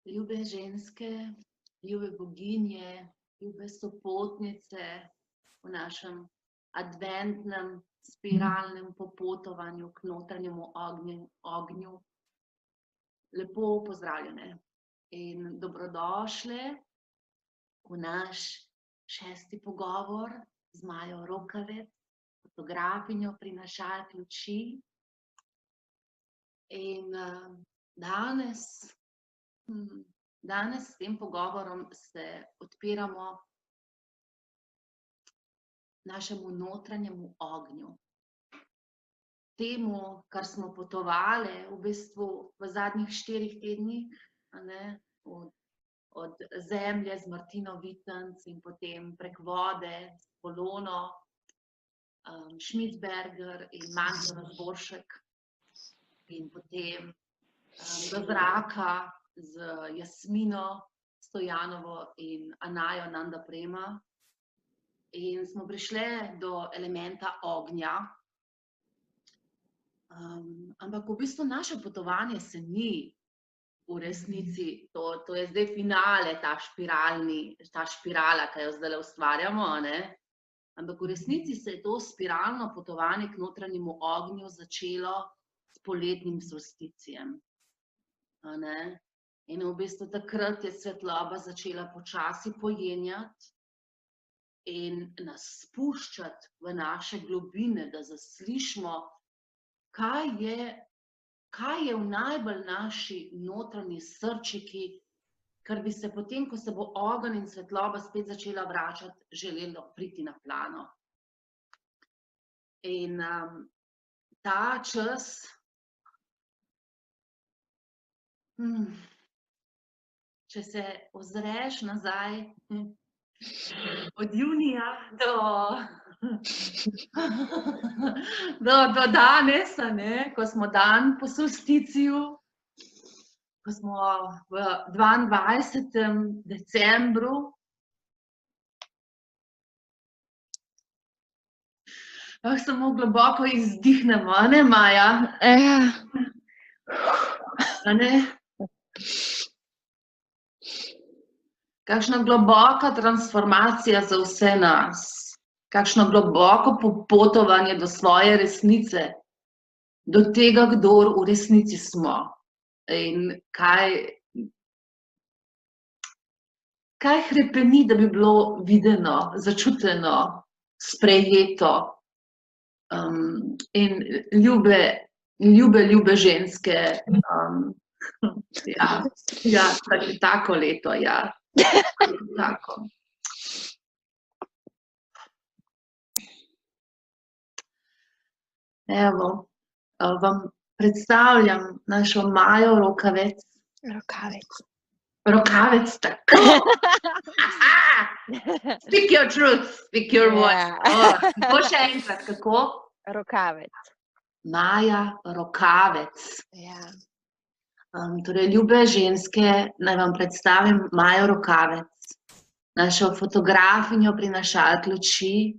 Ljube ženske, ljube boginje, ljube sopotnice v našem adventnem spiralnem popotovanju k notranjemu ognju. Lepo pozdravljene in dobrodošle v naš 6. pogovor z Majo Rokavec, fotografinjo prinašalk luči. In danes s tem pogovorom se odpiramo našemu notranjemu ognju. Temu, kar smo potovali v bistvu v zadnjih 4 tednih, od zemlje z Martino Vitenc in potem prek vode s Polono, Schmitzberger in Manto Razboršek in potem do zraka z Jasmino Stojanovo in Anajo Nandaprema. In smo prišli do elementa ognja. Ampak v bistvu naše potovanje se ni v resnici, to je zdaj finale, ta špirala, ki jo zdaj ustvarjamo, ne? Ampak v resnici se je to spiralno potovanje k notranjemu ognju začelo s poletnim solsticijem. In v bistvu takrat je svetloba začela počasi pojenjati in nas spuščati v naše globine, da zaslišimo, kaj je v najbolj naši notranji srčiki, kar bi se potem, ko se bo ogenj in svetloba spet začela vračati, želelo priti na plano. In ta čas, če se ozreš nazaj od junija do danes, ko smo dan po solsticiju, ko smo v 22. decembru, samo globoko izdihnemo, a ne, Maja? A ne? Kakšna globoka transformacija za vse nas, kakšno globoko popotovanje do svoje resnice, do tega, kdor v resnici smo. In kaj hrepeni, da bi bilo videno, začuteno, sprejeto. In ljube ženske, tako leto, ja. Tako. Evo, vam predstavljam našo Majo Rokavec. Rokavec, tako. Speak your truth, speak your voice. Kako še enkrat, kako? Rokavec. Maja Rokavec. Torej, ljube ženske, naj vam predstavim Majo Rokavec, našo fotografinjo prinašalk luči,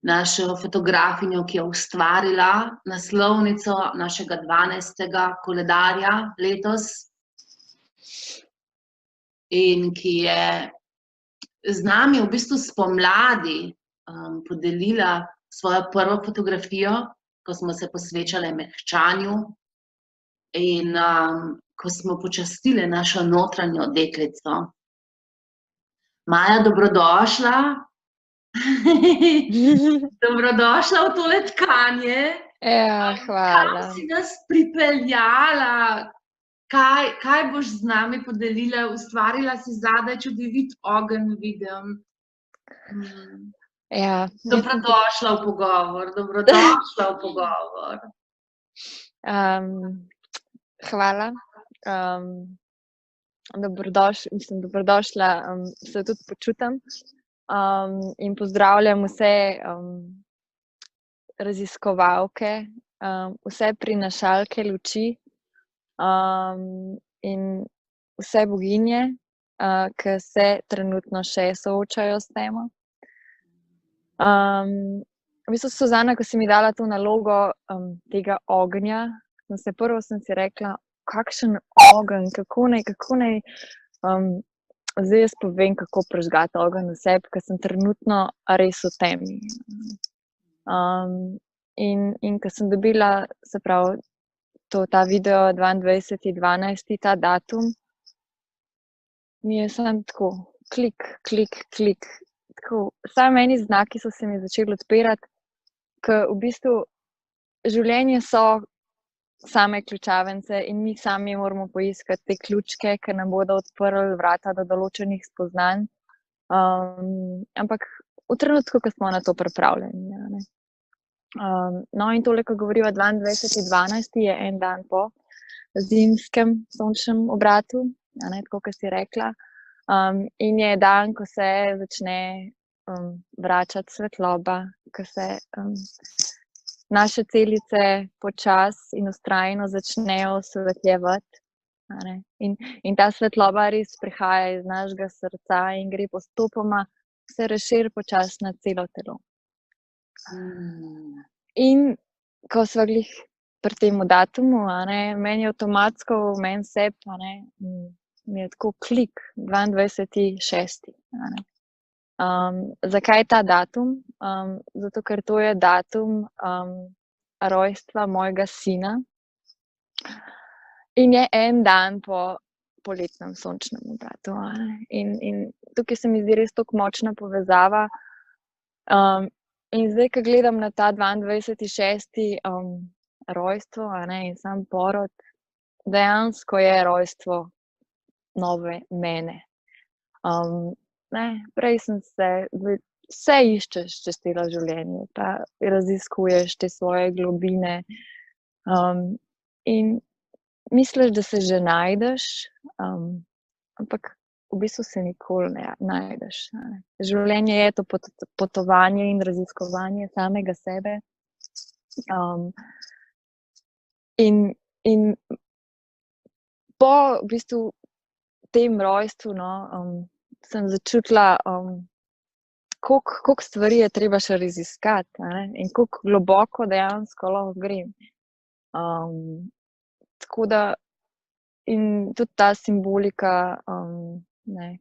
našo fotografinjo, ki je ustvarila naslovnico našega 12. koledarja letos in ki je z nami v bistvu spomladi podelila svojo prvo fotografijo, ko smo se posvečali mehčanju in ko smo počastili našo notranjo deklico. Maja, dobrodošla. Dobrodošla v tole tkanje. Hvala. Kam si nas pripeljala? Kaj boš z nami podelila? Ustvarila si zadaj čudovit ogenj, vidim. Dobrodošla v pogovor, dobrodošla v pogovor. Hvala. Dobrodošla, se tudi počutim in pozdravljam vse raziskovalke, vse prinašalke luči in vse boginje, ki se trenutno še soočajo s tem. V bistvu, Suzana, ko si mi dala to nalogo tega ognja, prvo sem si rekla, kakšen ogenj, kako naj, zdaj jaz povem, kako prižgati ogenj v sebi, ker sem trenutno res v temi. In ko sem dobila, se pravi, ta video 22.12., ta datum, mi je samo tako, klik. Tako, samo eni znaki so se mi začeli odpirati, ker v bistvu življenje so same ključavnice in mi sami moramo poiskati te ključke, ki nam bodo odprli vrata do določenih spoznanj. Ampak v trenutku, ko smo na to pripravljeni. Ja, ne. No, in tole, ko govoriva 22.12., je en dan po zimskem sončnem obratu, ja, ne, tako, kot si rekla. In je dan, ko se začne vračati svetloba, ko se naše celice počasi in vztrajno začnejo osvetljevati. In ta svetloba res prihaja iz našega srca in gre postopoma, se razširi počasi na celo telo. In ko sva glih pri tem datumu, meni avtomatsko, meni sebi, mi je tako klik, 22.6. Zakaj ta datum? Zato, ker to je datum rojstva mojega sina in je en dan po poletnem sončnem obratu. In tukaj se mi zdi res tako močna povezava. In zdaj, ko gledam na ta 22.6. Rojstvo, in sam porod, dejansko je rojstvo nove mene. Prej sem vse iščeš čez celo življenje, pa raziskuješ te svoje globine in misliš, da se že najdeš, ampak v bistvu se nikoli ne najdeš. Življenje je to potovanje in raziskovanje samega sebe. In po v bistvu tem rojstvu sem začutila, koliko stvari je treba še raziskati, in koliko globoko dejansko lahko grem. Tako da in tudi ta simbolika,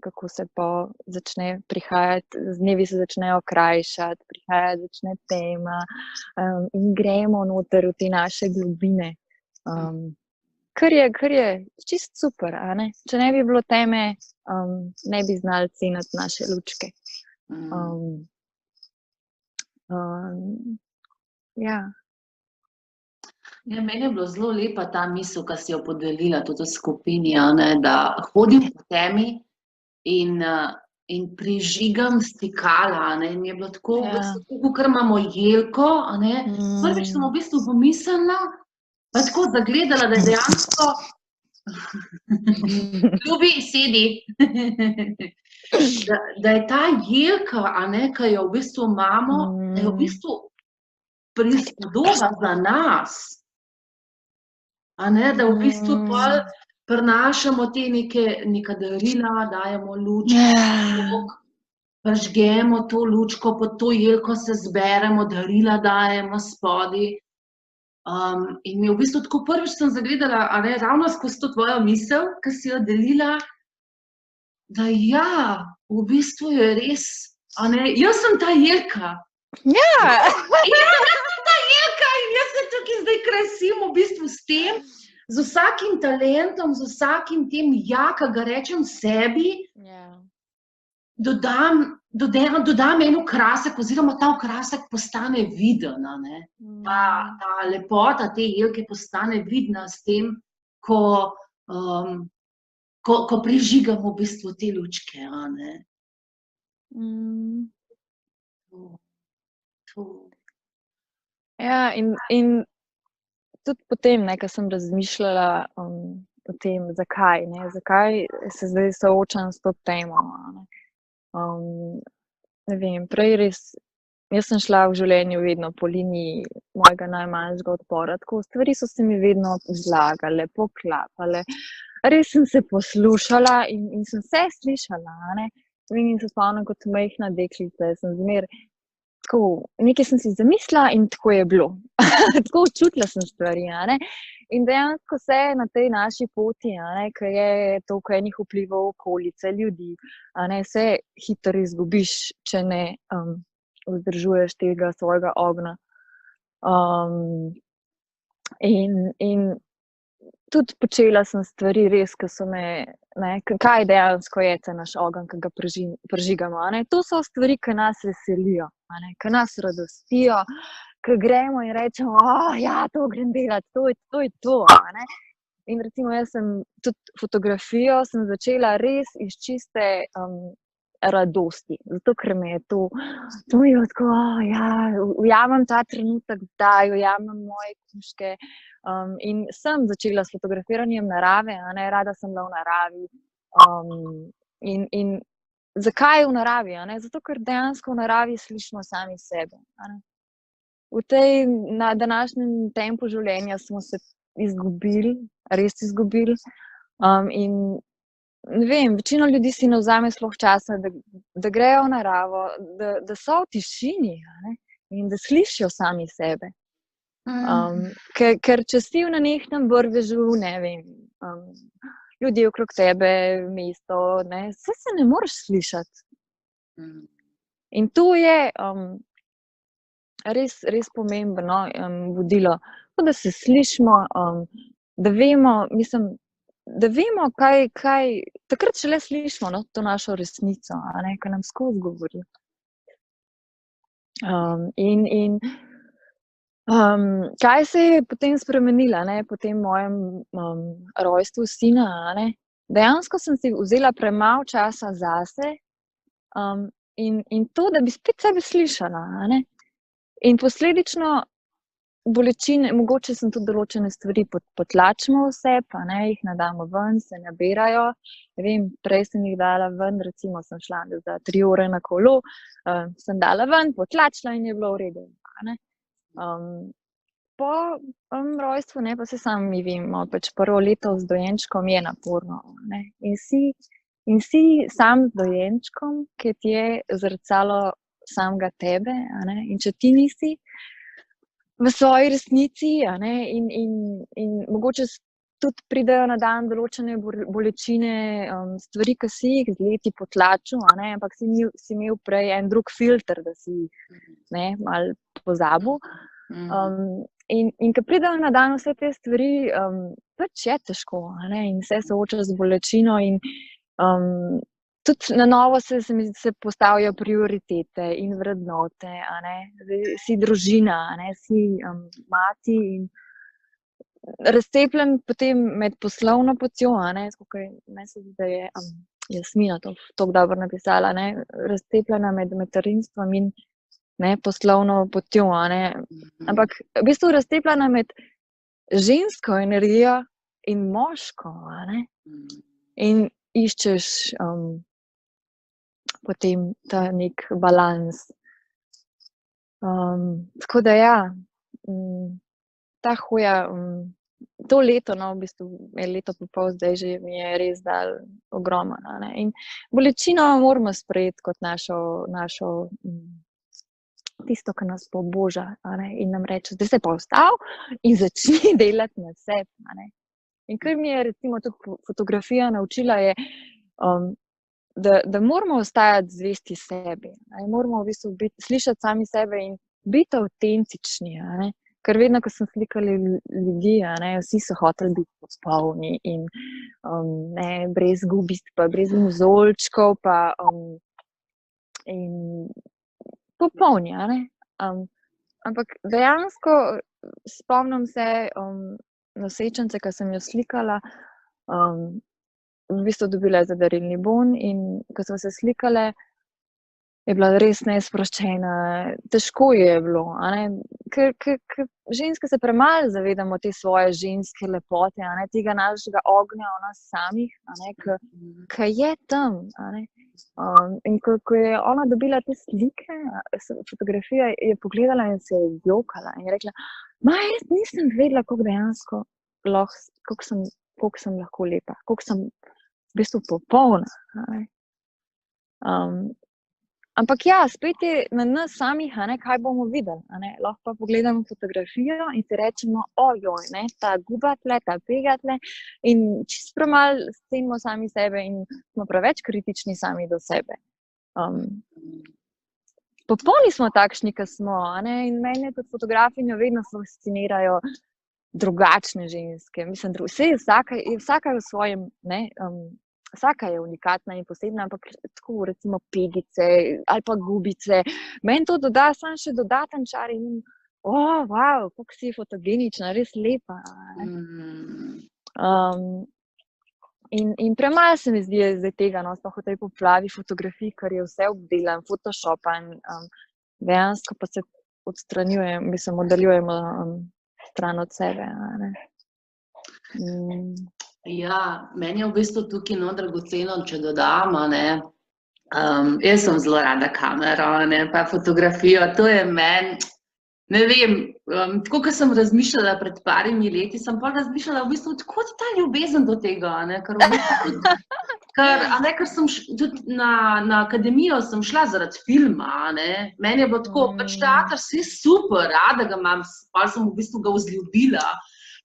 kako se začne prihajati, dnevi se začnejo krajšati, prihajati začne tema in gremo noter v te naše globine. Kar je čisto super, Če ne bi bilo teme, ne bi znali ceniti naše lučke. Ja. Ja, meni je bilo zelo lepa ta misel, ki si jo podelila tudi v skupini, da hodim po temi in prižigam stikala. In mi je bilo tako, v bistvu, ker imamo jelko, prvič sem v bistvu pomislila, pa tako zagledala, da je dejansko ljubi, sedi, da je ta jelka, ki jo v bistvu imamo, da je v bistvu prispodoba za nas. Da v bistvu prinašamo te neka darila, dajemo lučko, prižgemo to lučko, pod to jelko se zberemo, darila dajemo spodaj. In mi je v bistvu tako prvič sem zagledala, ravno skozi to tvojo misel, ki si jo delila, da ja, v bistvu je res, jaz sem ta jelka. Ja! Jaz sem ta jelka in jaz se tukaj zdaj krasim v bistvu s tem, z vsakim talentom, z vsakim tem ki ga rečem sebi, dodam en okrasek oziroma ta okrasek postane viden. Ta lepota te jelke postane vidna s tem, ko prižigamo v bistvu te lučke. Ja, in tudi potem, ko sem razmišljala o tem, zakaj se zdaj soočam s to temo. Ne vem, prej res, jaz sem šla v življenju vedno po liniji mojega najmanjšega odpora, tako stvari so se mi vedno zlagale, poklapale. Res sem se poslušala in sem vse slišala. In se spomnim kot majhna deklica, sem zmer tako, nekaj sem si zamislila in tako je bilo. Tako čutila sem stvari, In dejansko se na tej naši poti, ko je toliko enih vplivov okolice, ljudi, se hitro izgubiš, če ne vzdržuješ tega svojega ognja. In tudi počela sem stvari res, ki so me, kaj dejansko je ta naš ogenj, ki ga prižigamo. To so stvari, ki nas veselijo, ki nas radostijo, ki gremo in rečemo, ja, to grem delati, to je to. In recimo jaz sem tudi fotografijo sem začela res iz čiste radosti, zato ker me je to je tako, ja, ujamem ta trenutek, ujamem moje kužke. In sem začela s fotografiranjem narave, rada sem bila v naravi. In zakaj v naravi? Zato, ker dejansko v naravi slišimo sami sebe. Na današnjem tempu življenja smo se izgubili, res izgubili. In ne vem, večina ljudi si ne vzame sploh časa, da grejo v naravo, da so v tišini, in da slišijo sami sebe. Ker če si v nenehnem vrvežu, ne vem, ljudje okrog tebe, mesto, saj se ne moreš slišati. In to je res pomembno vodilo, da se slišimo, da vemo, kaj, takrat šele slišimo to našo resnico, ki nam skozi govori. Kaj se je potem spremenilo, po tem mojem rojstvu sina, dejansko sem si vzela premalo časa zase in to, da bi spet sebe slišala, in posledično bolečine, mogoče sem tudi določene stvari potlačimo v sebi, jih ne damo ven, se nabirajo. Ne vem, prej sem jih dala ven, recimo sem šla za 3 ure na kolo, sem dala ven, potlačila in je bilo v redu. Po rojstvu, pa se sami mi vemo, prvo leto z dojenčkom je naporno. In si sam z dojenčkom, ki ti je zrcalo samega tebe, in če ti nisi v svoji resnici, in mogoče tudi pridejo na dan določene bolečine, stvari, ki si jih z leti potlačil, ampak si imel prej en drug filter, da si malo pozabil. In ko pridejo na dan vse te stvari, pač je težko, in se sooča z bolečino in tudi na novo se postavijo prioritete in vrednote, si družina, si mati in razcepljen potem med poslovno potjo, meni se zdi, da je Jasmina to dobro napisala, razcepljena med materinstvom in poslovno potjo, ampak v bistvu razcepljena med žensko energijo in moško, in iščeš potem ta nek balans. Tako da ja, ta hoja, to leto, v bistvu leto pa pol zdaj že mi je res dal ogromno, in bolečino moramo sprejeti kot našo tisto, ki nas poboža, in nam reče, zdaj se pa ustavi in začni delati na sebi. In kar mi je recimo tudi fotografija naučila je, da moramo ostajati zvesti sebi, moramo v bistvu slišati sami sebe in biti avtentični, ker vedno, ko sem slikala ljudi, vsi so hoteli biti popolni in brez gubist, pa brez mozolčkov, pa in popolni, ampak dejansko spomnim se nosečnice, ki sem jo slikala, v bistvu dobila za darilni bon in ko smo se slikale, je bila res nesproščena, težko je bilo, ker ženske se premalo zavedamo te svoje ženske lepote, tega našega ognja v nas samih, ki je tam, in ko je ona dobila te slike, fotografija, je pogledala in se je zjokala in je rekla, jaz nisem vedela, koliko dejansko koliko sem lahko lepa, koliko sem v bistvu popolna. Ampak ja, spet je na nas samih, kaj bomo videli. Lahko pa pogledamo fotografijo in si rečemo, ojoj, ta guba tle, ta pega tle. In čisto premalo cenimo sami sebe in smo preveč kritični sami do sebe. Popolni smo takšni, kot smo. In mene kot fotografinjo vedno fascinirajo drugačne ženske. Mislim, vsaka v svojem, vsaka je unikatna in posebna, ampak tako recimo pegice ali pa gubice. Meni to doda samo še dodaten čar in wow, kako si fotogenična, res lepa. In premalo se mi zdi zdaj tega, sploh v tej poplavi fotografij, ker je vse obdelan, photoshopan, dejansko pa se oddaljujemo stran od sebe. Ja, meni je v bistvu tukaj dragoceno, če dodam, jaz sem zelo rada kamero, pa fotografijo, to je meni, ne vem, tako, kot sem razmišljala pred parimi leti, sem pa razmišljala v bistvu, tako ta ljubezen do tega, ker sem tudi na akademijo sem šla zaradi filma, meni je bilo tako, pač teater, vse super, rada ga imam, pa sem v bistvu ga vzljubila,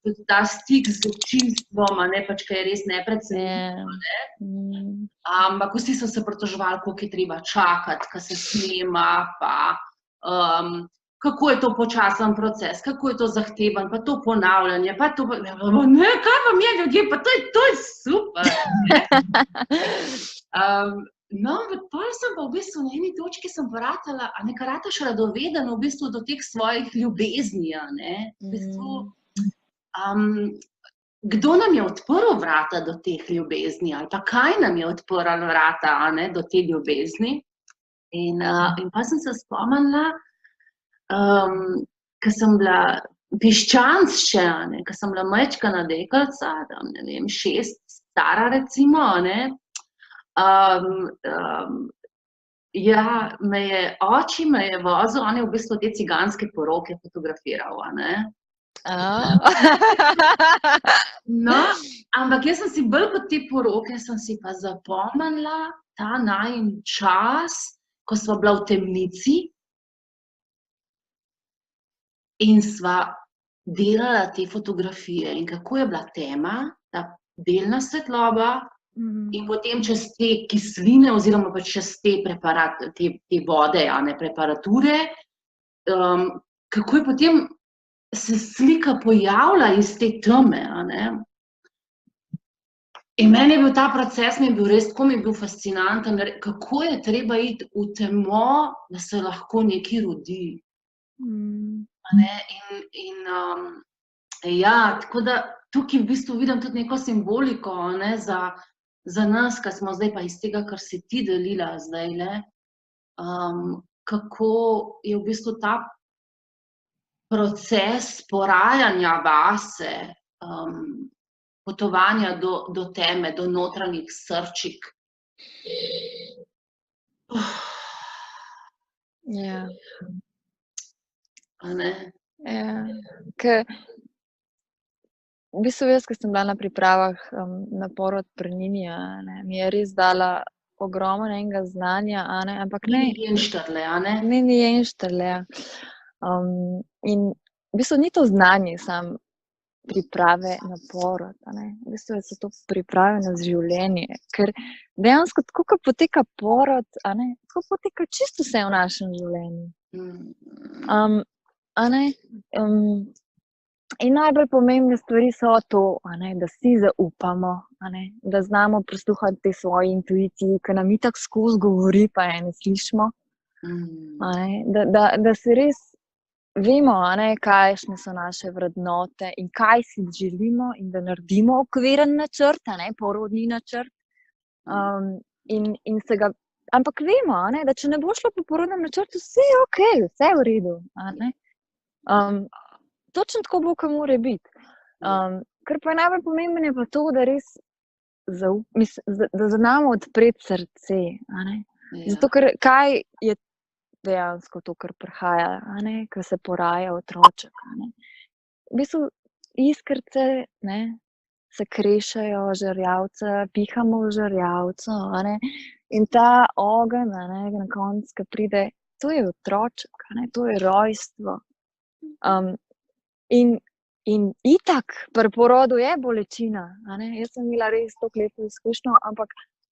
tudi ta stik z občinstvom, pač, ki je res neprecenljiv, ampak vsi so se pritoževali, koliko je treba čakati, ko se snema, pa kako je to počasen proces, kako je to zahteven, pa to ponavljanje, pa to, kaj vam je, ljudje, pa to je super. Potem sem pa v bistvu na eni točki sem pa ratala, kar rataš radoveden v bistvu do teh svojih ljubezni, v bistvu, kdo nam je odprl vrata do teh ljubezni, ali pa kaj nam je odprl vrata, do te ljubezni. In pa sem se spomnila, ko sem bila piščanc še, ko sem bila majčkena deklica, ne vem, 6 stara recimo, ja, oči me je vozil, on je v bistvu te ciganske poroke fotografiral, No, ampak jaz sem si bolj kot te poroke, sem si pa zapomnila ta najin čas, ko sva bila v temnici, in sva delala te fotografije in kako je bila tema, ta delna svetloba in potem čez te kisline oziroma pa čez te vode, preparature, kako je potem se slika pojavila iz te teme, In meni je bil ta proces, mi je bil res, tako mi je bil fascinanten, kako je treba iti v temo, da se lahko nekaj rodi. Ja, tako da tukaj v bistvu vidim tudi neko simboliko, za nas, ki smo zdaj pa iz tega, kar si ti delila zdajle, kako je v bistvu ta proces porajanja vase, potovanja do teme, do notranjih srčik. Ja. V bistvu jaz, ko sem bila na pripravah na porod pri Nini, mi je res dala ogromno enega znanja, ampak ne. Nini Jenštrle, Nini Jenštrle, ja. In v bistvu ni to znanje samo priprave na porod, v bistvu so to priprave na življenje, ker dejansko tako, ko poteka porod, tako poteka čisto vse v našem življenju. In najbolj pomembne stvari so to, da si zaupamo, da znamo prisluhati tej svoji intuiciji, ki nam itak skozi govori, pa je ne slišimo. Da si res vemo, kakšne so naše vrednote in kaj si želimo in da naredimo okviren načrt, porodni načrt. In se ga, ampak vemo, da če ne bo šlo po porodnem načrtu, vse je okej, vse je v redu. Točno tako bo, kot mora biti. Kar pa je najbolj pomembno, je pa to, da res da znamo odpreti srce. Zato, ker kaj je dejansko to, kar prihaja, ko se poraja otroček. V bistvu iskrce se krešajo žerjavce, pihamo v žerjavcu, In ta ogenj, na koncu, ki pride, to je otroček, to je rojstvo. In itak, pri porodu je bolečina. Jaz sem imela res toliko lepo izkušnjo, ampak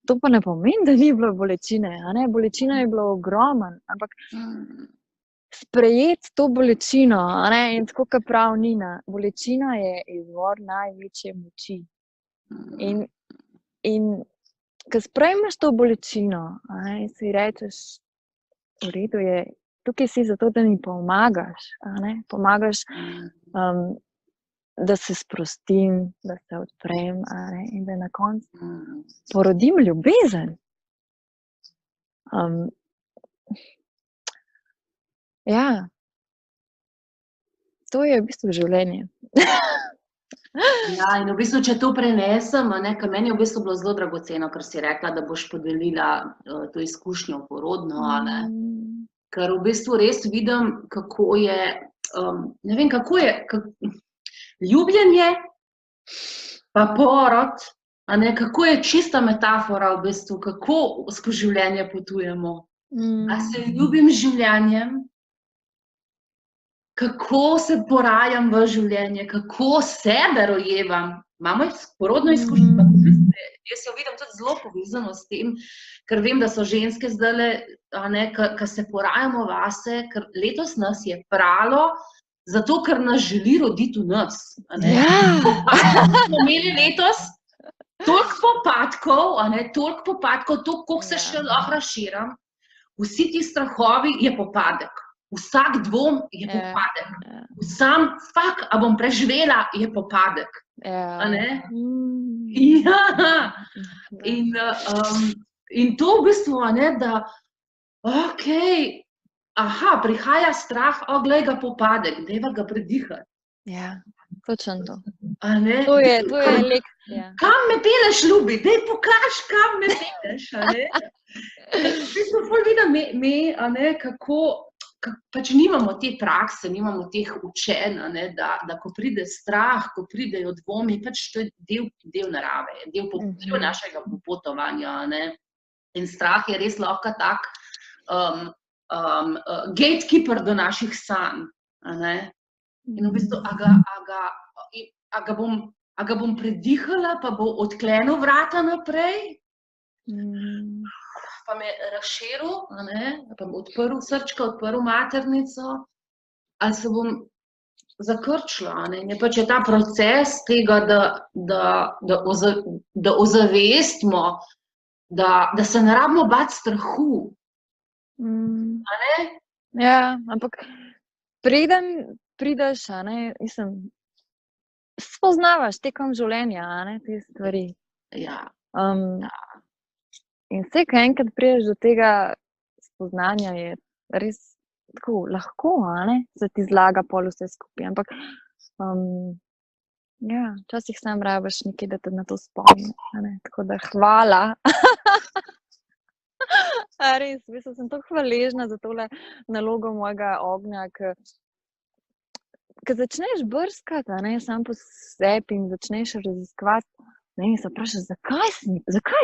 to pa ne pomeni, da ni bilo bolečine. Bolečina je bila ogromen, ampak sprejeti to bolečino, in tako, kot pravi Nina, bolečina je izvor največje moči. In ko sprejmeš to bolečino, si rečeš, v redu je, tukaj si zato, da mi pomagaš, pomagaš, da se sprostim, da se odprem, in da na koncu porodim ljubezen. Ja, to je v bistvu življenje. Ja, in v bistvu, če to prenesem, ker meni je v bistvu bilo zelo dragoceno, ker si rekla, da boš podelila to izkušnjo porodno, ker v bistvu res vidim, kako je, ne vem, kako je, ljubljenje pa porod, kako je čista metafora v bistvu, kako skozi življenje potujemo. A se ljubim z življenjem, kako se porajam v življenje, kako sebe rojevam. Imamo porodno izkušnjo, jaz jo vidim tudi zelo povezano s tem, ker vem, da so ženske zdajle, ki se porajamo vase, ker letos nas je pralo, zato, ker nas želi roditi v nas. Smo imeli letos toliko popadkov, koliko se še lahko razširam, vsi ti strahovi je popadek. Vsak dvom je popadek. Sam fakt, a bom preživela, je popadek. In to v bistvu, da prihaja strah, glej ga popadek, dajva ga predihati. Ja, točno to. To je lekcija. Kam me peleš, ljubi? Daj pokaž, kam me peleš. V bistvu ful vidim kako pač nimamo te prakse, nimamo teh učenj, da ko pride strah, ko pridejo dvomi, pač to je del narave, del našega popotovanja. In strah je res lahko tak gatekeeper do naših sanj. In v bistvu, a ga bom predihala, pa bo odklenil vrata naprej, pa me razširil, pa bom odprl srčka, odprl maternico, ali se bom zakrčila. In je pač ta proces tega, da ozavestimo, da se ne rabimo bati strahu. Ja, ampak prideš, spoznavaš tekom življenja, te stvari. Ja. In vse, ko enkrat prideš do tega spoznanja, je res tako lahko, se ti zlaga pol vse skupaj. Ampak, včasih sam rabiš nekaj, da te na to spomni. Tako da hvala. Res, sem tako hvaležna za tole nalogo mojega ognja, ko začneš brskati, sam po sebi in začneš raziskovati, se vprašaš, zakaj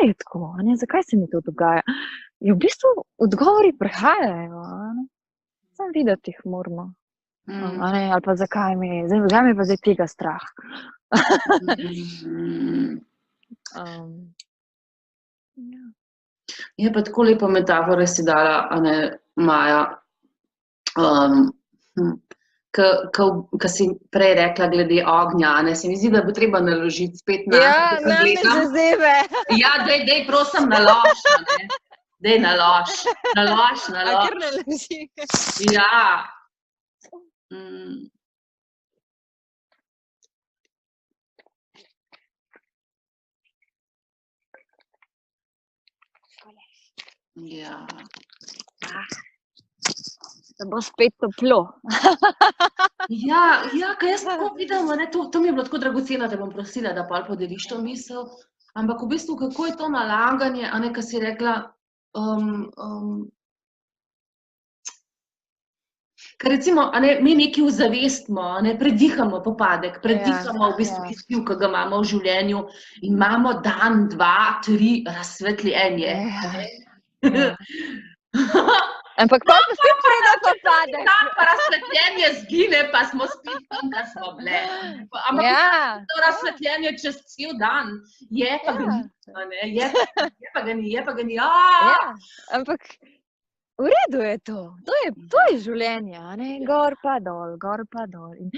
je tako, zakaj se mi to dogaja. In v bistvu odgovori prihajajo, samo videti jih moramo. Ali pa zakaj mi je pa zdaj tega strah. Je pa tako lepo metafore si dala, Maja, ko si prej rekla glede ognja, se mi zdi, da bo treba naložiti spet na... Ja, ne zazeve. Ja, dej, prosim, nalož. Dej, nalož. A kar naloži. Ja. Ja. Da bo spet toplo. Ja, ko jaz tako vidim, to mi je bilo tako dragoceno, da bom prosila, da pol podeliš to misel, ampak v bistvu, kako je to nalaganje, ko si rekla, ker recimo, mi nekaj uzavestimo, predihamo popadek, predihamo v bistvu izziv, ki ga imamo v življenju in imamo dan, 2, 3 razsvetljenje. Ja. Ampak pol pa spet pride, pa pade. Tam pa razsvetljenje zgine, pa smo spet tam, kar smo bile. Ampak Ja, to razsvetljenje čez cel dan je pa ga ni, a ne, je pa ga ni, ja, ampak v redu je to. To je življenje, a ne, gor pa dol, gor pa dol. In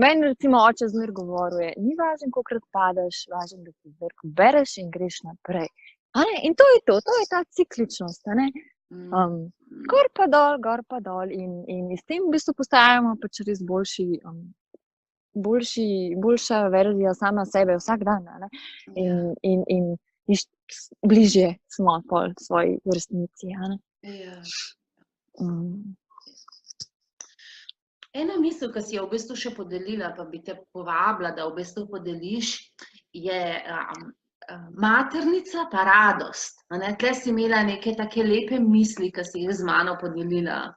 meni recimo oče zmer govoril je, ni važno, kolikokrat padeš, važno, da se zmeraj bereš in greš naprej. A ne, in to je ta cikličnost, a ne. Gor pa dol in s tem v bistvu postajamo pač res boljša verzija sama sebe vsak dan, a ne. In bližje smo pol svoji resnici, a ne. Ena misel, ki si jo v bistvu še podelila, pa bi te povabila, da v bistvu podeliš, je maternica pa radost. Tle si imela neke take lepe misli, ki si jih z mano podelila.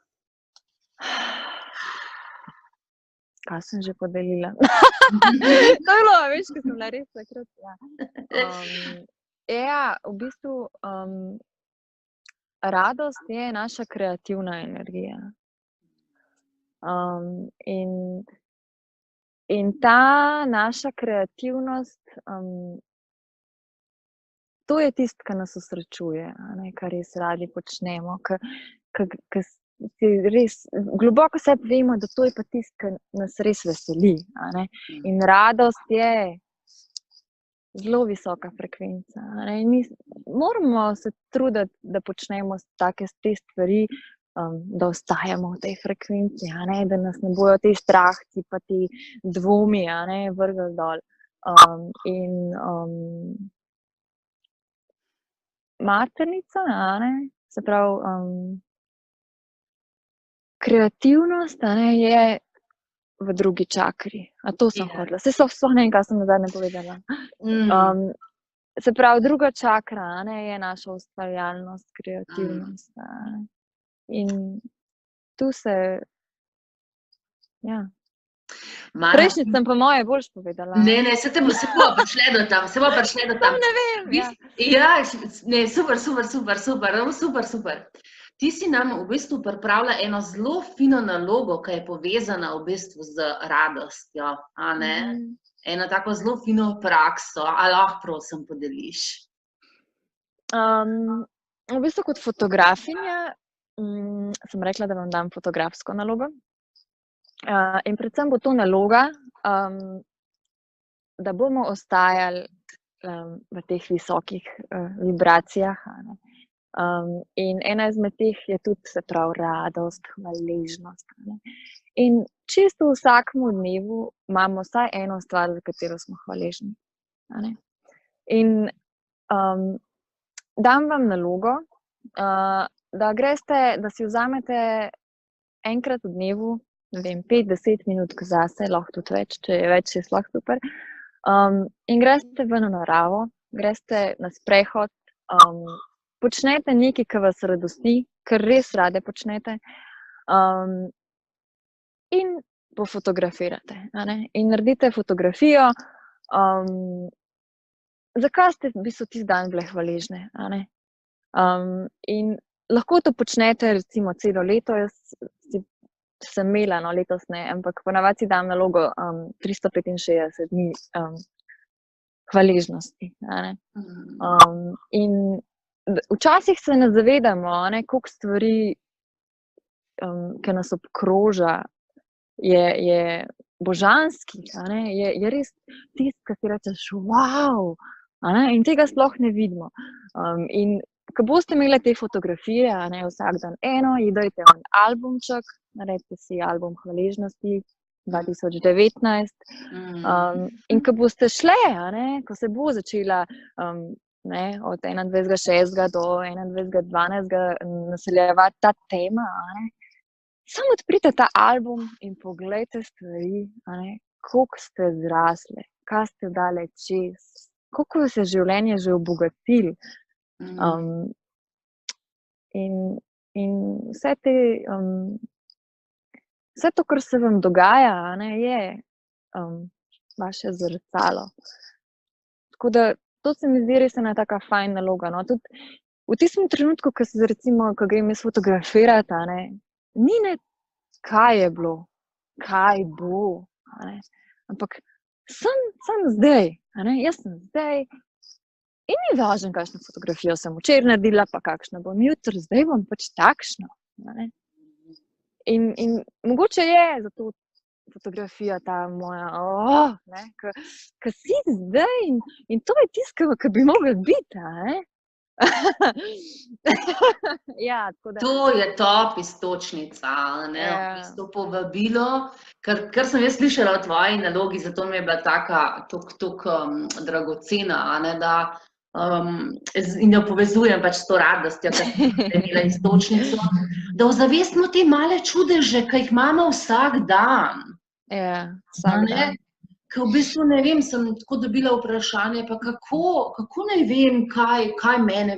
Kaj sem že podelila? To je bilo, veš, ko sem bila res takrat, ja. Ja, v bistvu radost je naša kreativna energija. In ta naša kreativnost, to je tisto, kar nas osrečuje, a ne, kar res radi počnemo, ker si res globoko sebi vemo, da to je pa tisto, kar nas res veseli, a ne. In radost je zelo visoka frekvenca, a ne. Moramo se truditi, da počnemo te stvari, da ostajamo v tej frekvenci, a ne, da nas ne bojo te strahci pa ti dvomi, a ne, vrgli dol. Maternica, a ne, se pravi, kreativnost, a ne, je v drugi čakri. A to sem hotela. Saj sploh ne vem, kaj sem nazadnje povedala. Se pravi, druga čakra, a ne, je naša ustvarjalnost, kreativnost, a ne. In tu se, ja. Prejšnjič sem pa moje boljše povedala. Ne, se bomo prišle do tam. Ne vem, ja. Ja, ne, super. Ti si nam v bistvu pripravila eno zelo fino nalogo, ki je povezana v bistvu z radostjo, a ne? Eno tako zelo fino prakso, a lahko prosim podeliš? V bistvu kot fotografinja sem rekla, da vam dam fotografsko nalogo. In predvsem bo to naloga, da bomo ostajali v teh visokih vibracijah, a ne. In ena izmed teh je tudi, se pravi, radost, hvaležnost, a ne. In čisto v vsakem dnevu imamo vsaj eno stvar, za katero smo hvaležni, a ne. In dam vam nalogo, da greste, da si vzamete enkrat v dnevu, ne vem, 5-10 minut zase, lahko tudi več, če je več, je sploh super. In greste ven v naravo, greste na sprehod, počnete nekaj, kar vas radosti, kar res rade počnete, in pofotografirate, a ne. In naredite fotografijo, zakaj ste v bistvu tisti dan bile hvaležne, a ne. In lahko to počnete recimo celo leto, jaz sem imela, no, letos ne, ampak ponavadi si dam nalogo 365 dni hvaležnosti, a ne. In včasih se ne zavedamo, a ne, koliko stvari, ki nas obkroža, je božanskih, a ne, je res tisto, ki si rečeš, wow, a ne, in tega sploh ne vidimo. In ko boste imeli te fotografije, a ne, vsak dan eno, ji dajte en albumček, naredite si album hvaležnosti 2019, in ko boste šle, a ne, ko se bo začela ne, od 21.6. do 21.12. naseljevati ta tema, a ne, samo odprite ta album in poglejte stvari, a ne, koliko ste zrasle, kaj ste dale čez, koliko vas je življenje že obogatilo. In vse te, vse to, kar se vam dogaja, a ne, je vaše zrcalo. Tako da to se mi zdi res ena taka fajn naloga, no, tudi v tistem trenutku, ko grem jaz fotografirati, ni ne, kaj je bilo, kaj bo, ampak sem zdaj, jaz sem zdaj in ni važno, kakšno fotografijo sem včeraj naredila, pa kakšna bom jutri, zdaj bom pač takšna. In mogoče je zato fotografija ta moja, ko si zdaj in to je tisto, kar bi mogli biti, Ja, tako da. To je top istočnica, v bistvu povabilo, kar sem jaz slišala o tvoji nalogi, zato mi je bila taka tako dragocena, da in jo povezujem pač s to radostjo, ker sem imela istočnico, da ozavestimo te male čudeže, ki jih imamo vsak dan. Vsak dan. Ker v bistvu ne vem, sem tako dobila vprašanje, pa kako naj vem, kaj mene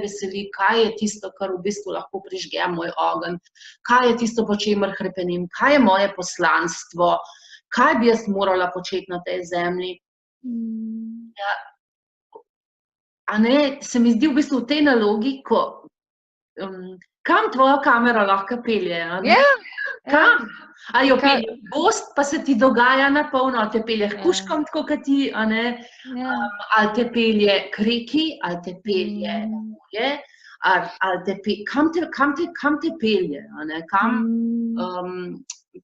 veseli, kaj je tisto, kar v bistvu lahko prižge moj ogenj, kaj je tisto, po čemer hrepenim, kaj je moje poslanstvo, kaj bi jaz morala početi na tej zemlji. Se mi zdi v bistvu v tej nalogi, kam tvoja kamera lahko pelje, Kam? A jo pelje v gozd, pa se ti dogaja na polno, ali te pelje k puškam, tako kot ti, ali te pelje k reki, ali te pelje na morje, ali te pelje, kam te pelje,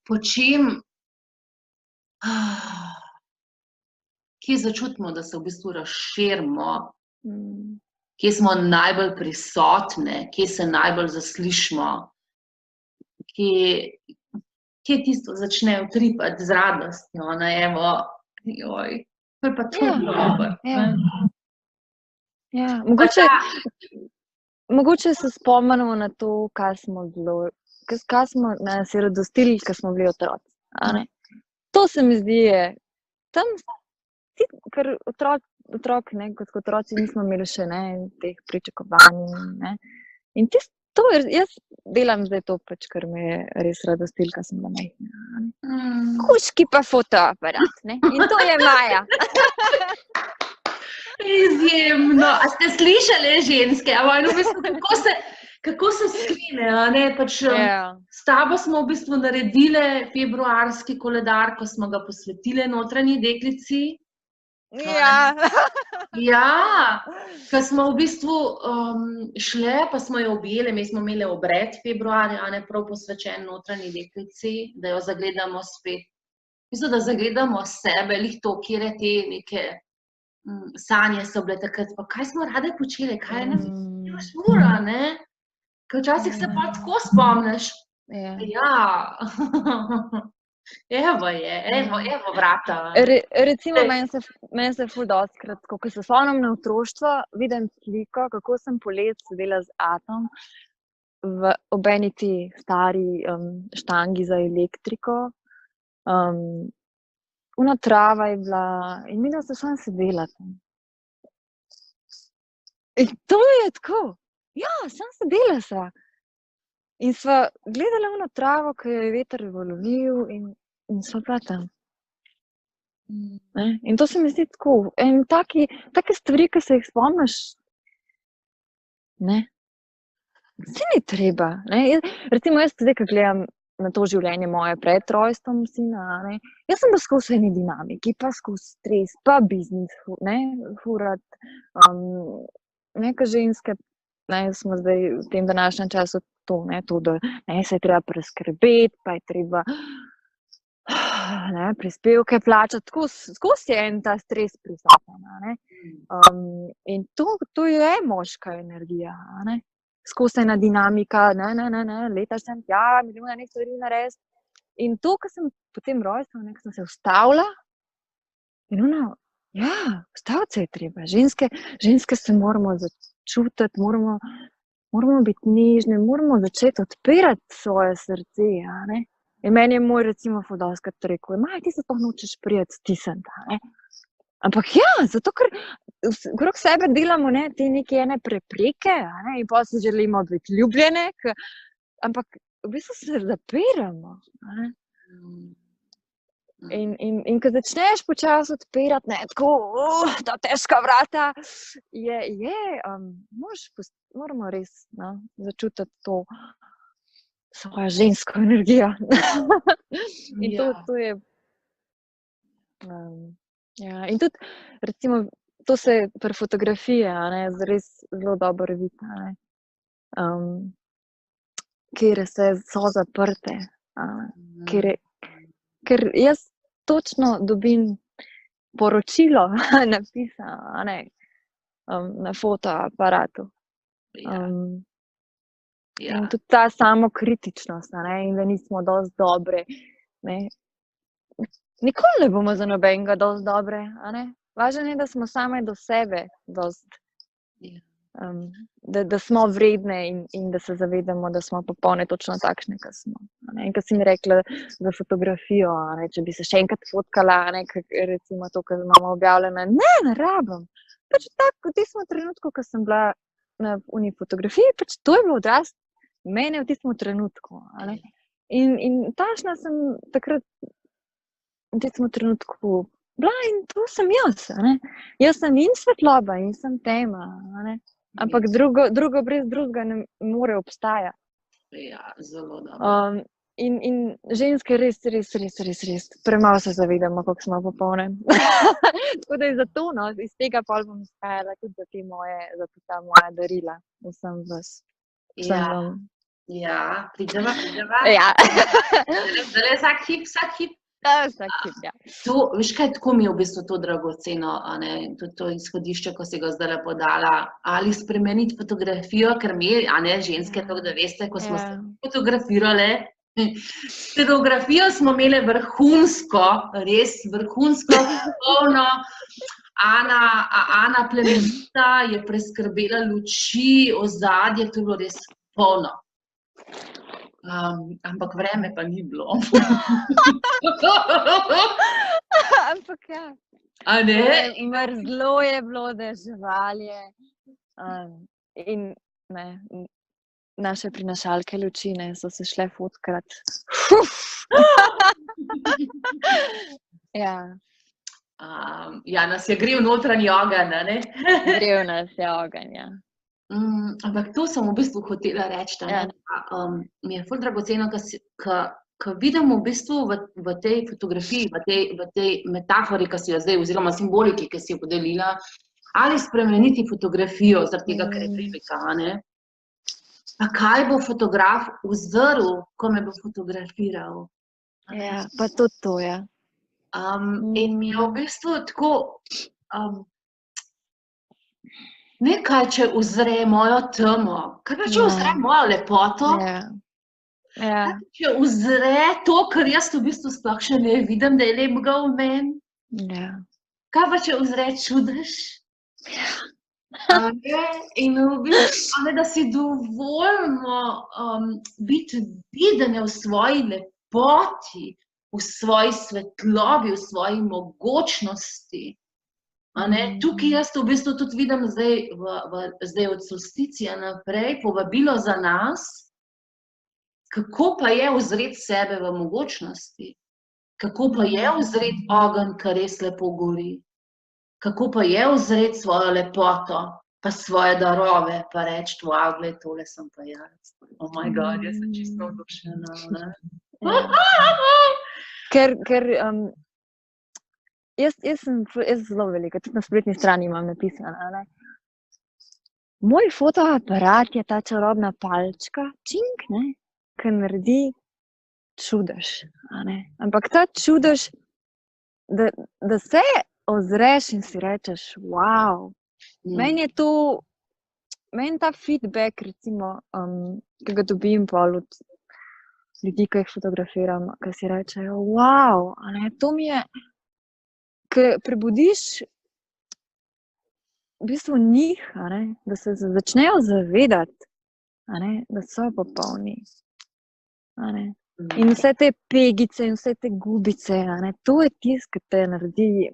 po čem, kje začutimo, da se v bistvu razširimo, kje smo najbolj prisotne, kje se najbolj zaslišimo, kje tisto začne utripati z radostjo, joj, to je pa to dobro. Mogoče se spomnimo na to, kaj smo nas je radostili, ko smo bili otroci. To se mi zdi, tam, ker otrok, kot otroci nismo imeli še teh pričakovanj. In jaz delam zdaj to, kar me je res radostil, ko sem bila majhna. Kužki pa fotoaparat, in to je Maja. Izjemno. A ste slišali, ženske? Kako se sklene? S tabo smo v bistvu naredile februarski koledar, ko smo ga posvetile notranji deklici. Ko smo v bistvu šle, pa smo jo objele, mi smo imeli obred februarja, prav posvečen notranji deklici, da jo zagledamo spet. Mislim, da zagledamo sebe, lih to, kjer je te neke sanje so bile takrat, pa kaj smo rade počele, kaj je nas ura, ker včasih se pa tako spomniš. Evo vrata. Recimo, meni se ful dostikrat, ko se spomnim na otroštvo, vidim sliko, kako sem polet sedela z atom ob eni ti stari štangi za elektriko. Ona trava je bila in midva sta samo sedela tam. In to je tako. Samo sedela sva. In sva gledala ono travo, ki jo je veter valovil in sva bila tam. In to se mi zdi tako. In take stvari, ki se jih spomniš, se ni treba. Recimo jaz zdaj, ko gledam na to življenje moje pred rojstvom sina, jaz sem pa skozi eni dinamiki, pa skozi stres, pa biznis, furat, neka ženske, smo zdaj v tem današnjem času to, da se je treba preskrbeti, pa je treba prispevke plačati, skozi je en ta stres prisoten. In to je moška energija, skozi ena dinamika, letaš sem tja, milijona nekaj stvari narediti. In to, ko sem potem rojstva, ko sem se ustavila, in ustaviti se je treba. Ženske se moramo začutiti, moramo biti nežne, moramo začeti odpirati svoje srce. In meni je moj recimo fudovskrat rekel, Maja, ti se pa nočeš prijeti stisniti. Ampak zato ker okrog sebe delamo te neke ene prepreke, in pa si želimo biti ljubljene, ampak v bistvu se zapiramo. In ko začneš počasi odpirati, tako, ta težka vrata, moramo res začutiti to svojo žensko energijo. In to je... in tudi, recimo, to se pri fotografiji, res zelo dobro vidi, kjer so zaprte, ker jaz točno dobim poročilo napisano, na fotoaparatu. In tudi ta samokritičnost, in da nismo dosti dobre. Nikoli ne bomo za nobenega dosti dobre, Važno je, da smo same do sebe dosti. Da smo vredne in da se zavedamo, da smo popolne točno takšne, kot smo. In ko si mi rekla za fotografijo, če bi se še enkrat fotkala, recimo to, kar imamo objavljeno, ne rabim. Pač tako, v tistem trenutku, ko sem bila na uni fotografiji, pač to je bilo odraz mene v tistem trenutku. In tašna sem takrat v tistem trenutku bila in to sem jaz. Jaz sem in svetloba in sem tema. Ampak drugo brez drugega ne more obstajati. Ja, zelo dobro. In ženske res premalo se zavedamo, kako smo popolne. Tako da je zato, iz tega pol bom izhajala tudi za ta moja darila. Vsem vas. Ja, prideva. Ja. Zdaj vsak hip. Vsak hip, ja. To, veš kaj, tako mi je v bistvu to dragoceno, tudi to izhodišče, ko si ga zdaj podala, ali spremeniti fotografijo, ker mi, ženske, tako da veste, ko smo se fotografirale, fotografijo smo imele vrhunsko, res vrhunsko, polno. Ana Plemenita je preskrbela luči, ozadje, to je bilo res polno. Ampak vreme pa ni bilo. Ampak ja. A ne? Mrzlo je bilo, deževalje. In naše prinašalke lučine so se šle fotkat. Ja. Ja, nas je grel notranji ogenj, ne? Grel nas je ogenj, ja. Ampak to sem v bistvu hotela reči, mi je ful dragoceno, ko vidim v bistvu v tej fotografiji, v tej metafori, ki si jo zdaj, oziroma simboliki, ki si jo podelila, ali spremeniti fotografijo, zaradi tega, ker je prilika, pa kaj bo fotograf uzrl, ko me bo fotografiral. Ja, pa tudi to, ja. In mi je v bistvu tako... Nekaj, če uzre mojo temo, kaj pa če uzre mojo lepoto, kaj pa če uzre to, kar jaz v bistvu sploh še ne vidim, da je lepega v meni, kaj pa če uzre čudež, in v bistvu, da si dovoljno biti videne v svoji lepoti, v svoji svetlobi, v svoji mogočnosti. Tukaj jaz v bistvu tudi vidim zdaj od solsticija naprej povabilo za nas, kako pa je uzreti sebe v mogočnosti, kako pa je uzreti ogenj, ki res lepo gori, kako pa je uzreti svojo lepoto, pa svoje darove, pa reči, wow, gled, tole sem pa jaz. Oh my God, jaz sem čisto navdušena. Ker jaz sem zelo velika, tudi na spletni strani imam napisano. Moj fotoaparat je ta čarobna palčka, čink, ki naredi čudež. Ampak ta čudež, da se ozreš in si rečeš, wow, meni ta feedback, recimo, ki ga dobim pol od ljudi, ki jih fotografiram, ki si rečejo, wow, to mi je, ki prebudiš v bistvu njih, da se začnejo zavedati, da so popolni. In vse te pegice in vse te gubice, to je tisto, ki te naredi.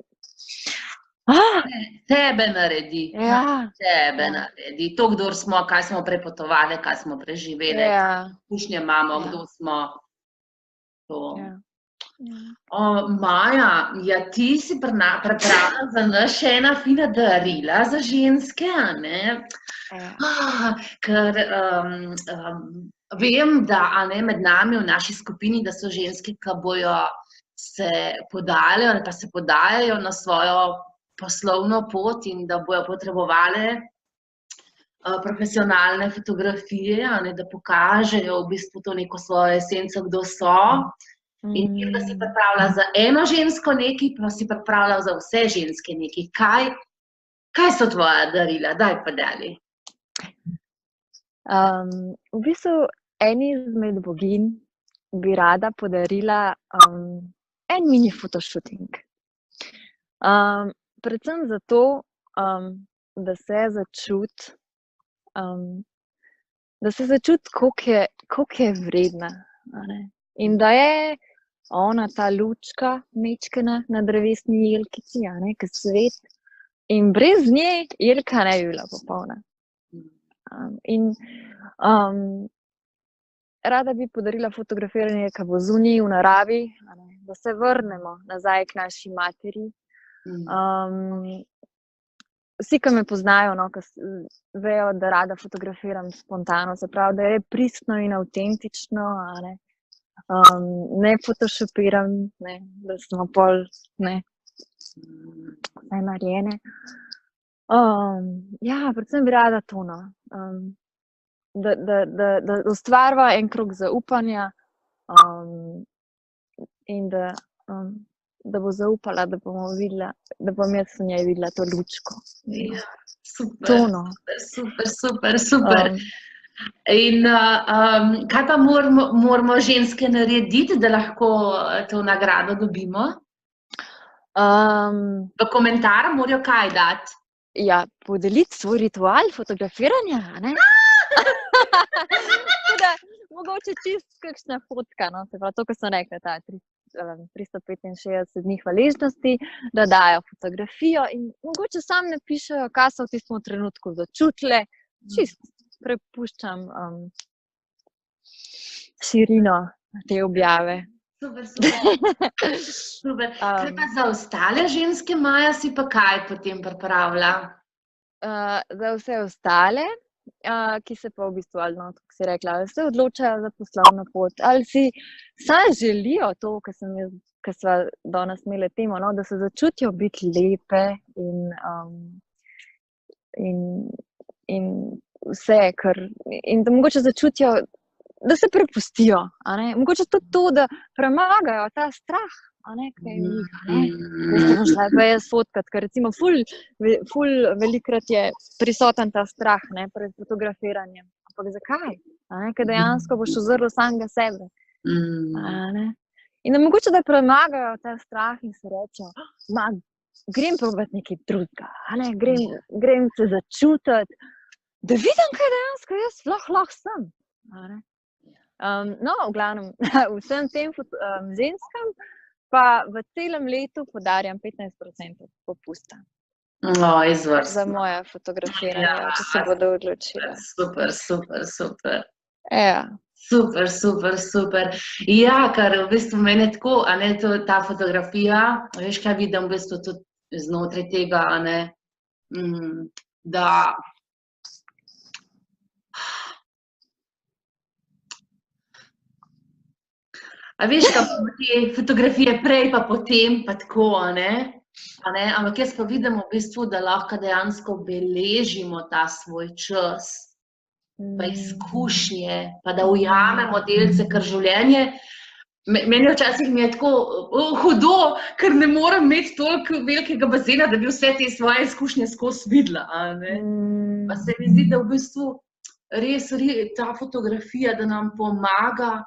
Tebe naredi. Tebe naredi. To, kdor smo, kaj smo prepotovali, kaj smo preživeli, izkušnje imamo, kdo smo. Maja, ja, ti si pripravila za nas še ena fina darila za ženske, a ne? Ker vem, da med nami v naši skupini, da so ženske, ki bojo se podale ali pa se podajajo na svojo poslovno pot in da bojo potrebovale profesionalne fotografije, a ne, da pokažejo v bistvu to neko svojo esenco, kdo so. In vem, da si pripravila za eno žensko nekaj, pa si pripravila za vse ženske nekaj. Kaj so tvoja darila? Daj pa dalje. V bistvu eni izmed boginj bi rada podarila en mini fotoshooting. Predvsem zato, da se začuti, koliko je vredna. In da je ona ta lučka mečkana na drevesni jelkici, ki svet. In brez nje jelka ne bi bila popolna. In rada bi podarila fotografiranje, ki bo zunaj v naravi, da se vrnemo nazaj k naši materi. Vsi, ki me poznajo, ki vejo, da rada fotografiram spontano, se pravi, da je pristno in avtentično, ne photoshopiram, da smo pol vse narejene. Predvsem bi rada to, da ustvarva en krog zaupanja in da bo zaupala, da bomo videla, da bom jaz v njej videla to lučko. Super. In kaj pa moramo ženske narediti, da lahko to nagrado dobimo? V komentar morajo kaj dati? Ja, podeliti svoj ritual fotografiranja, mogoče čisto kakšna fotka, se pravi to, kar sem rekla, ta 365 dni hvaležnosti, da dajo fotografijo in mogoče sam napišejo, kaj so v tistem trenutku začutile, čisto prepuščam širino te objave. Super. Kaj pa za ostale ženske, Maja, si pa kaj potem pripravila? Za vse ostale, ki se pa v bistvu, kako si rekla, se odločajo za poslovno pot, ali si saj želijo to, kar sva danes imeli temo, da se začutijo biti lepe in vse, in da mogoče začutijo, da se prepustijo, mogoče tudi to, da premagajo ta strah, kaj je šla pa jaz fotkat, ker recimo ful velikrat je prisoten ta strah pred fotografiranjem. Ampak zakaj? Ker dejansko boš ozrl samega sebe. In da mogoče, da premagajo ta strah in se rečejo, grem probati nekaj drugega, grem se začutiti, da vidim, kaj dejansko jaz lahko sem. V glavnem, vsem tem ženskam pa v celem letu podarjam 15% popusta. Izvrstno. Za moje fotografiranje, če se bodo odločile. Super. Ja. Super. Ja, ker v bistvu meni tako, ta fotografija, veš, kaj vidim v bistvu tudi znotraj tega, da a veš, kako te fotografije prej pa potem, pa tako, ampak jaz pa vidim v bistvu, da lahko dejansko beležimo ta svoj čas, pa izkušnje, pa da ujamemo delce, ker življenje, meni včasih mi je tako hudo, ker ne morem imeti toliko velikega bazena, da bi vse te svoje izkušnje skozi videla, Pa se mi zdi, da v bistvu res ta fotografija, da nam pomaga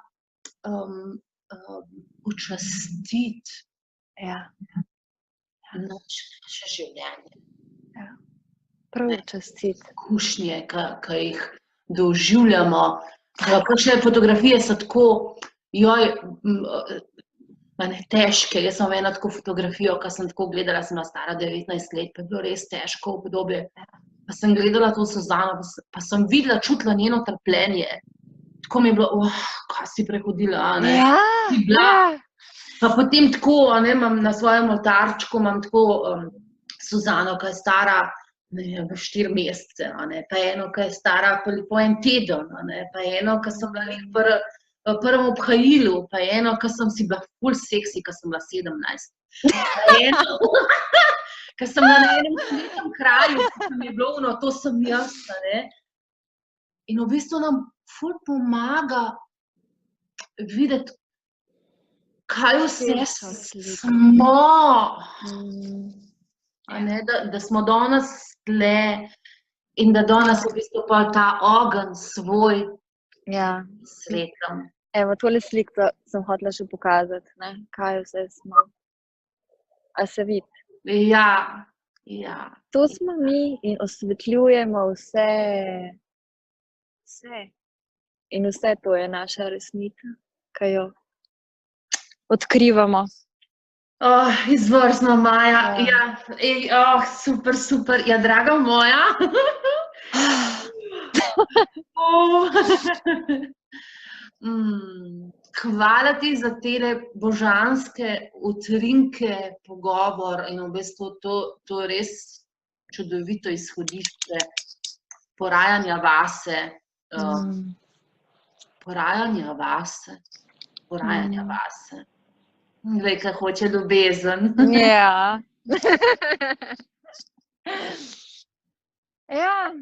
učastiti naše življenje. Prav učastiti. Izkušnje, ki jih doživljamo. Kakšne fotografije so tako, težke. Jaz sem eno tako fotografijo, ki sem tako gledala, sem bila stara 19 let, pa je bilo res težko obdobje. Pa sem gledala to Suzano, pa sem videla, čutila njeno trpljenje. Tako mi je bilo, kaj si prehodila, Ja. Pa potem tako, a ne, imam na svojem oltarčku, imam tako Suzano, ki je stara, ne vem, 4 mesece, a ne, pa eno, ki je stara po en teden, a ne, pa eno, ki sem bila v prvem obhajilu, pa eno, ki sem si bila ful seksi, ki sem bila 17. Pa eno, ki sem bila na enem svetem kraju, ki sem je bilo, no, to sem jaz, a ne. In v bistvu nam ful pomaga videti, kaj vse Širšo sliko. smo, a Ja. ne, da smo danes tle in da danes v bistvu pa ta ogenj svoj Ja. svetlem. Evo, tole sliko sem hotela še pokazati, ne, kaj vse smo. A se vidi? Ja, ja. To smo mi in osvetljujemo vse. In vse to je naša resnica, ki jo odkrivamo. Izvrstno, Maja. Ja. Ja, super, super. Ja, draga moja. Hvala ti za tele božanske utrinke, pogovor in v bistvu to je res čudovito izhodišče porajanja vase. Porajanja vase. Glej, kaj hoče ljubezen. Ja. Ja,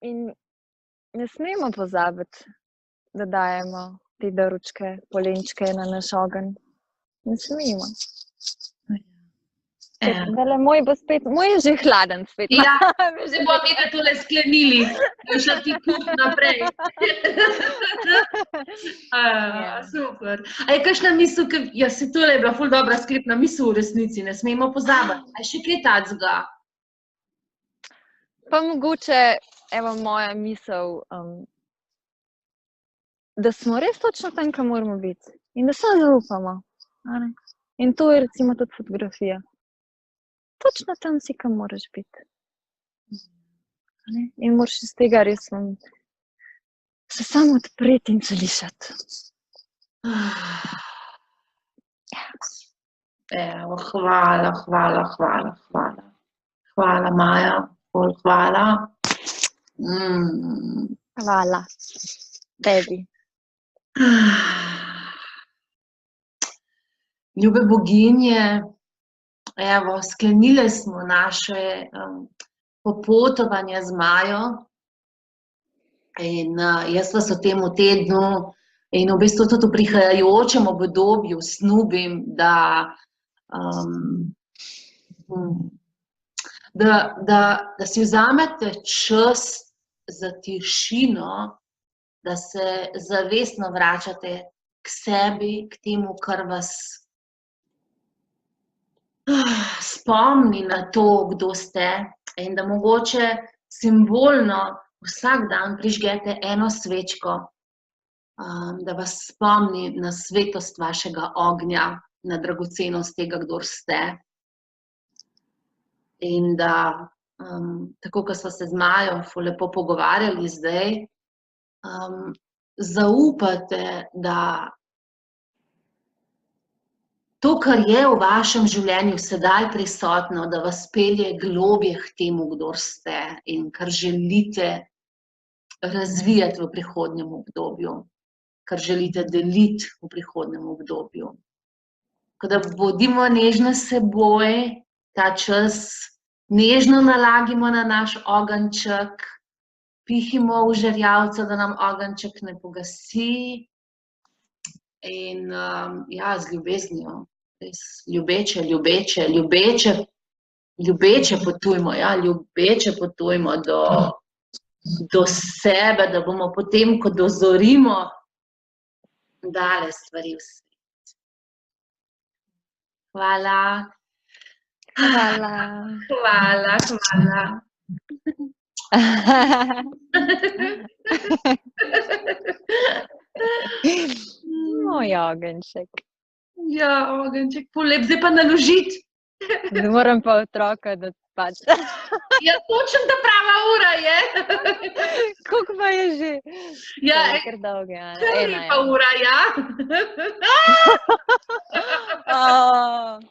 in ne smemo pozabiti, da dajemo te daručke, polenčke na naš ogenj. Ne smemo. Zdajle, moj je že hladen spet. Ja, se bomo mi tole sklenili, da šla ti kup naprej. Super. A je kakšna misel, se tole je bila ful dobra sklepna misel v resnici, ne smemo pozabiti. A je še kaj tacga? Pa mogoče, evo moja misel, da smo res točno tam, kam moramo biti. In da samo zaupamo. In to je recimo tudi fotografija. Točno tam si, kam moraš biti. In moraš iz tega res se samo odpreti in zališati. Evo, hvala. Hvala, Maja. Hvala. Hvala tebi. Ljube boginje, evo, sklenile smo naše popotovanje z Majo in jaz vas v tem tednu in v bistvu tudi v prihajajočem obdobju snubim, da si vzamete čas za tišino, da se zavestno vračate k sebi, k temu, kar vas spomni na to, kdo ste, in da mogoče simbolno vsak dan prižgete eno svečko, da vas spomni na svetost vašega ognja, na dragocenost tega, kdor ste. In da, tako kot sva se z Majo lepo pogovarjali zdaj, zaupate, da to, kar je v vašem življenju sedaj prisotno, da vas pelje globje k temu, kdor ste in kar želite razvijati v prihodnjem obdobju, kar želite deliti v prihodnjem obdobju. Tako da bodimo nežni s seboj, ta čas nežno nalagimo na naš ogenjček, pihimo v žerjavca, da nam ogenjček ne pogasi. In ja, z ljubeznijo, res ljubeče potujmo, ja, ljubeče potujmo do sebe, da bomo potem, ko dozorimo, dale stvari v svet. Hvala. Moj ogenjček. Ja, ogenjček, ful lep, zdaj pa naložiti. Ne moram pa otroka dati spati. Ja, točno ta prava ura je. Koliko pa je že? Ja, kar dolgo, ja. kar lepa ura, ja. Ja.